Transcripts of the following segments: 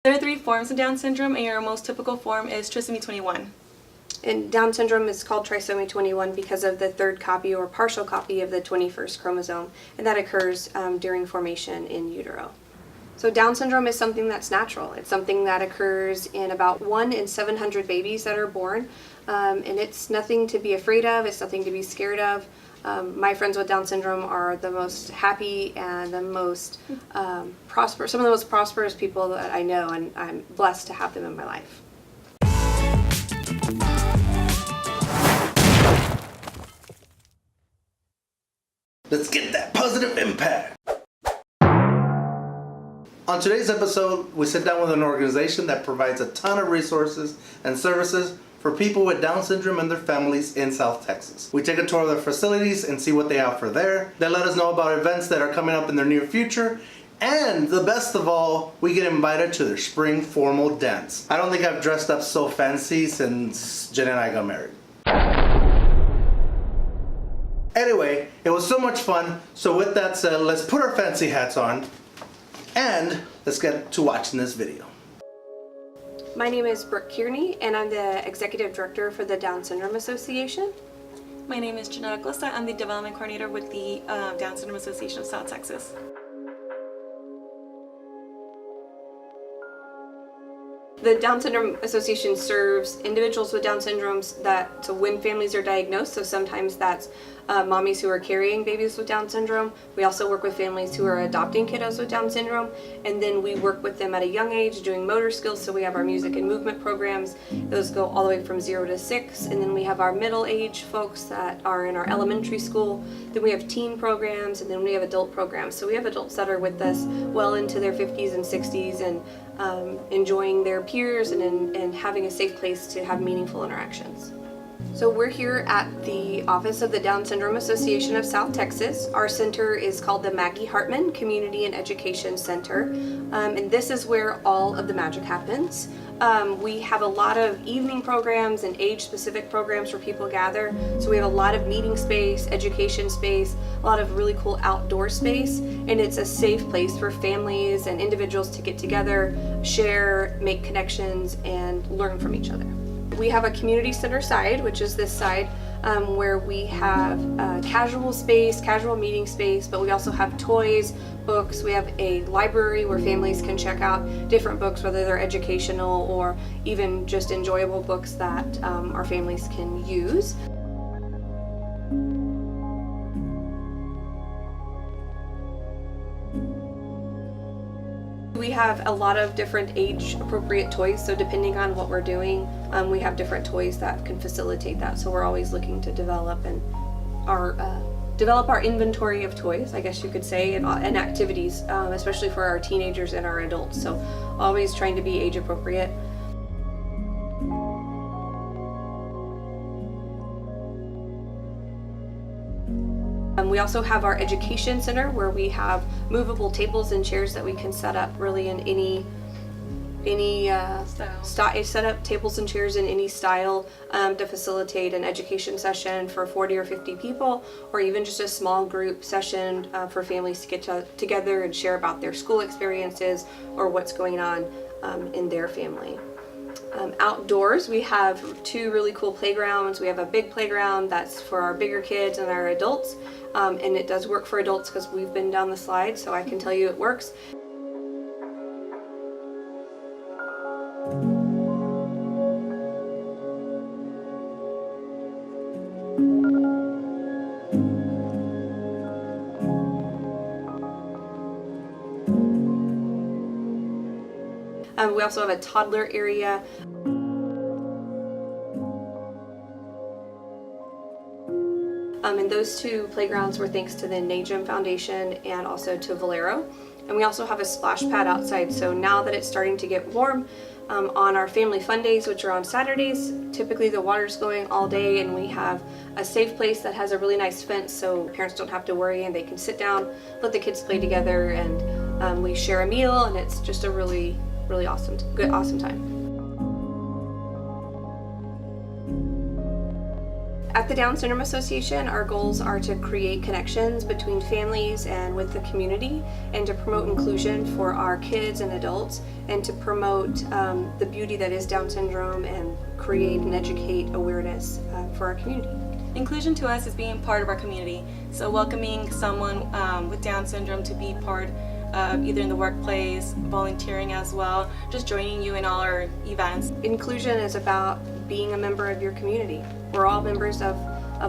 There are 3 forms of Down syndrome, and your most typical form is trisomy 21. And Down syndrome is called trisomy 21 because of the 3rd copy or partial copy of the 21st chromosome, and that occurs during formation in utero. So Down syndrome is something that's natural. It's something that occurs in about 1 in 700 babies that are born, and it's nothing to be afraid of, it's nothing to be scared of. My friends with Down syndrome are the most happy and the most prosperous, some of the most prosperous people that I know, and I'm blessed to have them in my life. Let's get that positive impact. On today's episode, we sit down with an organization that provides a ton of resources and services for people with Down syndrome and their families in South Texas. We take a tour of their facilities and see what they offer there. They let us know about events that are coming up in their near future. And the best of all, we get invited to their spring formal dance. I don't think I've dressed up so fancy since Jen and I got married. Anyway, it was so much fun. So with that said, let's put our fancy hats on and let's get to watching this video. My name is Brooke Kearney, and I'm the Executive Director for the Down Syndrome Association. My name is JennAndJorgeTV. I'm the Development Coordinator with the Down Syndrome Association of South Texas. The Down Syndrome Association serves individuals with Down syndromes so when families are diagnosed, so sometimes that's mommies who are carrying babies with Down syndrome. We also work with families who are adopting kiddos with Down syndrome, and then we work with them at a young age doing motor skills, so we have our music and movement programs. Those go all the way from 0 to 6, and then we have our middle age folks that are in our elementary school. Then we have teen programs, and then we have adult programs. So we have adults that are with us well into their 50s and 60s and enjoying their peers and having a safe place to have meaningful interactions. So we're here at the office of the Down Syndrome Association of South Texas. Our center is called the Maggie Hartman Community and Education Center, and this is where all of the magic happens. We have a lot of evening programs and age-specific programs where people gather. So we have a lot of meeting space, education space, a lot of really cool outdoor space, and it's a safe place for families and individuals to get together, share, make connections, and learn from each other. We have a community center side, which is this side, where we have casual space, casual meeting space, but we also have toys, books. We have a library where families can check out different books, whether they're educational or even just enjoyable books that our families can use. We have a lot of different age-appropriate toys, so depending on what we're doing, we have different toys that can facilitate that. So we're always looking to develop our inventory of toys, I guess you could say, and activities, especially for our teenagers and our adults. So always trying to be age-appropriate. We also have our education center where we have movable tables and chairs that we can set up really in any style. Set up tables and chairs in any style to facilitate an education session for 40 or 50 people, or even just a small group session for families to get together and share about their school experiences or what's going on in their family. Outdoors, we have 2 really cool playgrounds. We have a big playground that's for our bigger kids and our adults, and it does work for adults because we've been down the slide, so I can tell you it works. We also have a toddler area. And those 2 playgrounds were thanks to the NAGEM Foundation and also to Valero. And we also have a splash pad outside, so now that it's starting to get warm, on our family fun days, which are on Saturdays, typically the water's going all day, and we have a safe place that has a really nice fence so parents don't have to worry and they can sit down, let the kids play together, and we share a meal, and it's just a really awesome time. At the Down Syndrome Association, our goals are to create connections between families and with the community, and to promote inclusion for our kids and adults, and to promote the beauty that is Down syndrome and create and educate awareness for our community. Inclusion to us is being part of our community. So welcoming someone with Down syndrome to be part either in the workplace, volunteering as well, just joining you in all our events. Inclusion is about being a member of your community. We're all members of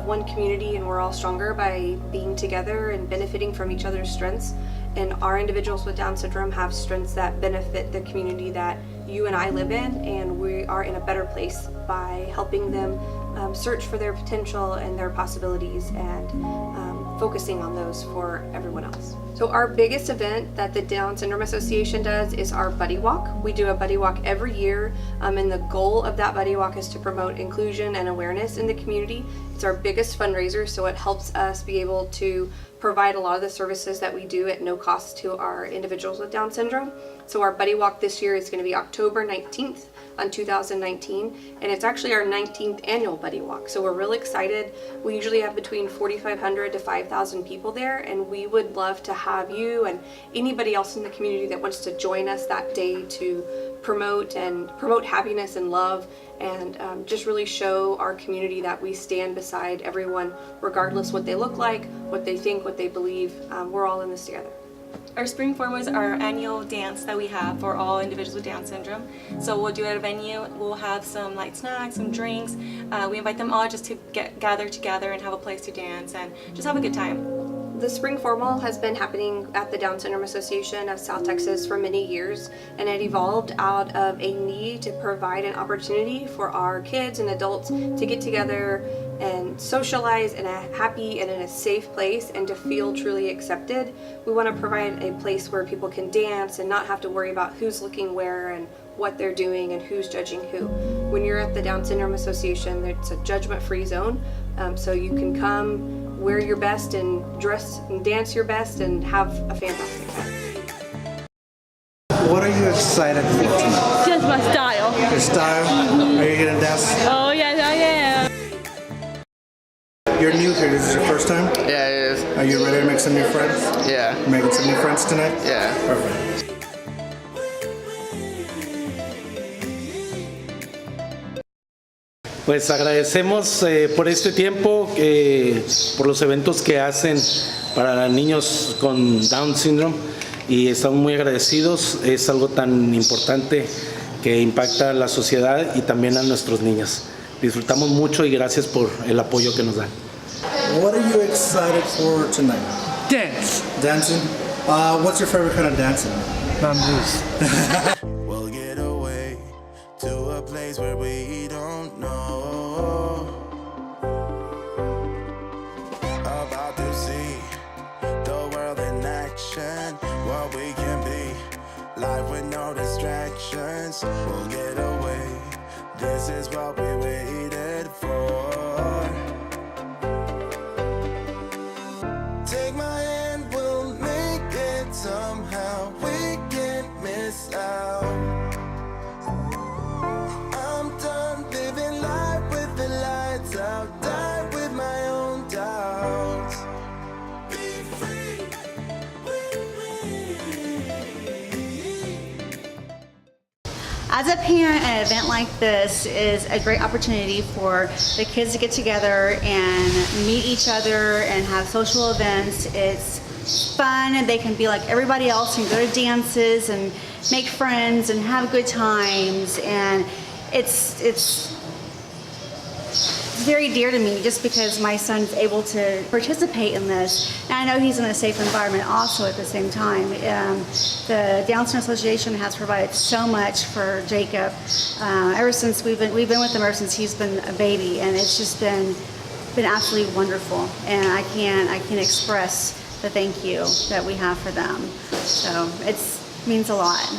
one community, and we're all stronger by being together and benefiting from each other's strengths. And our individuals with Down syndrome have strengths that benefit the community that you and I live in, and we are in a better place by helping them search for their potential and their possibilities, and focusing on those for everyone else. So our biggest event that the Down Syndrome Association does is our Buddy Walk. We do a Buddy Walk every year, and the goal of that Buddy Walk is to promote inclusion and awareness in the community. It's our biggest fundraiser, so it helps us be able to provide a lot of the services that we do at no cost to our individuals with Down syndrome. So our Buddy Walk this year is going to be October 19th on 2019, and it's actually our 19th annual Buddy Walk. So we're really excited. We usually have between 4,500 to 5,000 people there, and we would love to have you and anybody else in the community that wants to join us that day to promote happiness and love, and just really show our community that we stand beside everyone, regardless what they look like, what they think, what they believe. We're all in this together. Our Spring Forum is our annual dance that we have for all individuals with Down syndrome. So we'll do it at a venue. We'll have some light snacks, some drinks. We invite them all just to gather together and have a place to dance and just have a good time. The Spring Formal has been happening at the Down Syndrome Association of South Texas for many years, and it evolved out of a need to provide an opportunity for our kids and adults to get together and socialize in a happy and in a safe place, and to feel truly accepted. We want to provide a place where people can dance and not have to worry about who's looking where and what they're doing and who's judging who. When you're at the Down Syndrome Association, it's a judgment-free zone, so you can come, wear your best and dress and dance your best and have a fantastic time. What are you excited for tonight? Just my style. Your style? Are you gonna dance? Oh yes, I am. You're new here. This is your first time? Yeah, it is. Are you ready to make some new friends? Yeah. Making some new friends tonight? Yeah. Perfect. Pues agradecemos por este tiempo, por los eventos que hacen para niños con Down syndrome, y estamos muy agradecidos. Es algo tan importante que impacta a la sociedad y también a nuestros niños. Disfrutamos mucho y gracias por el apoyo que nos dan. What are you excited for tonight? Dance. Dancing? What's your favorite kind of dancing? Bamboos. We'll get away to a place where we don't know. About to see the world in action, what we can be, life with no distractions. We'll get away, this is what we waited for. Take my hand, we'll make it somehow. We can't miss out. I'm done living life with the lights out. Die with my own doubts. Be free. As a parent, an event like this is a great opportunity for the kids to get together and meet each other and have social events. It's fun, and they can be like everybody else and go to dances and make friends and have good times, and it's very dear to me just because my son's able to participate in this, and I know he's in a safe environment also at the same time. The Down Syndrome Association has provided so much for Jacob ever since we've been with him ever since he's been a baby, and it's just been absolutely wonderful, and I can't express the thank you that we have for them. So it means a lot.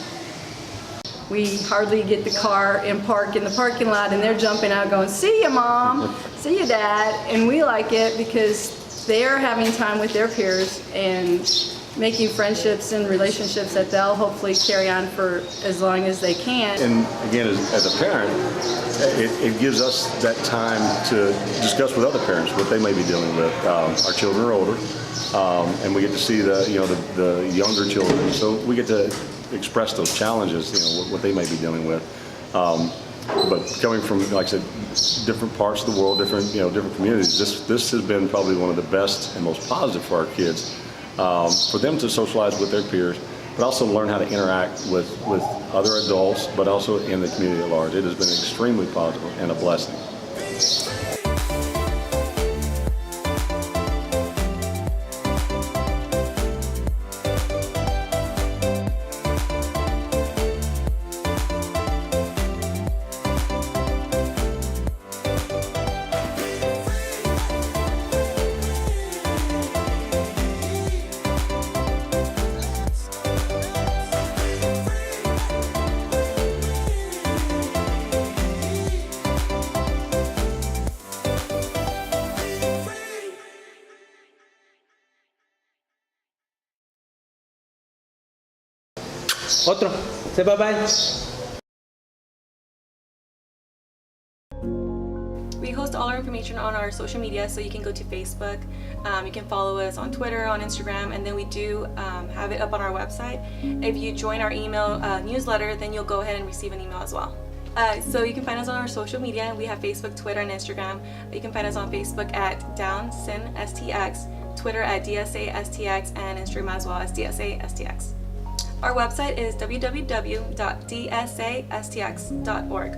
We hardly get the car and park in the parking lot, and they're jumping out going, "See ya, Mom, see ya, Dad." And we like it because they're having time with their peers, and making friendships and relationships that they'll hopefully carry on for as long as they can. And again, as a parent, it gives us that time to discuss with other parents what they may be dealing with. Our children are older, and we get to see the younger children, so we get to express those challenges, what they may be dealing with. But coming from, like I said, different parts of the world, different communities, this has been probably one of the best and most positive for our kids, for them to socialize with their peers, but also learn how to interact with other adults, but also in the community at large. It has been extremely positive and a blessing. Otro. Say bye-bye. We host all our information on our social media, so you can go to Facebook, you can follow us on Twitter, on Instagram, and then we do have it up on our website. If you join our email newsletter, then you'll go ahead and receive an email as well. So you can find us on our social media. We have Facebook, Twitter, and Instagram. You can find us on Facebook at DSASTX, Twitter at DSASTX, and Instagram as well as DSASTX. Our website is www.dsastx.org.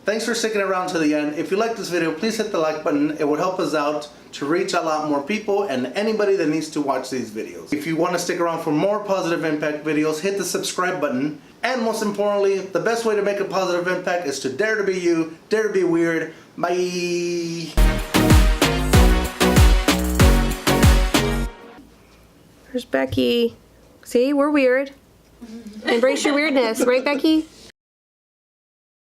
Thanks for sticking around to the end. If you like this video, please hit the like button. It would help us out to reach a lot more people and anybody that needs to watch these videos. If you want to stick around for more positive impact videos, hit the subscribe button. And most importantly, the best way to make a positive impact is to dare to be you, dare to be weird. Bye! There's Becky. See, we're weird. Embrace your weirdness, right, Becky?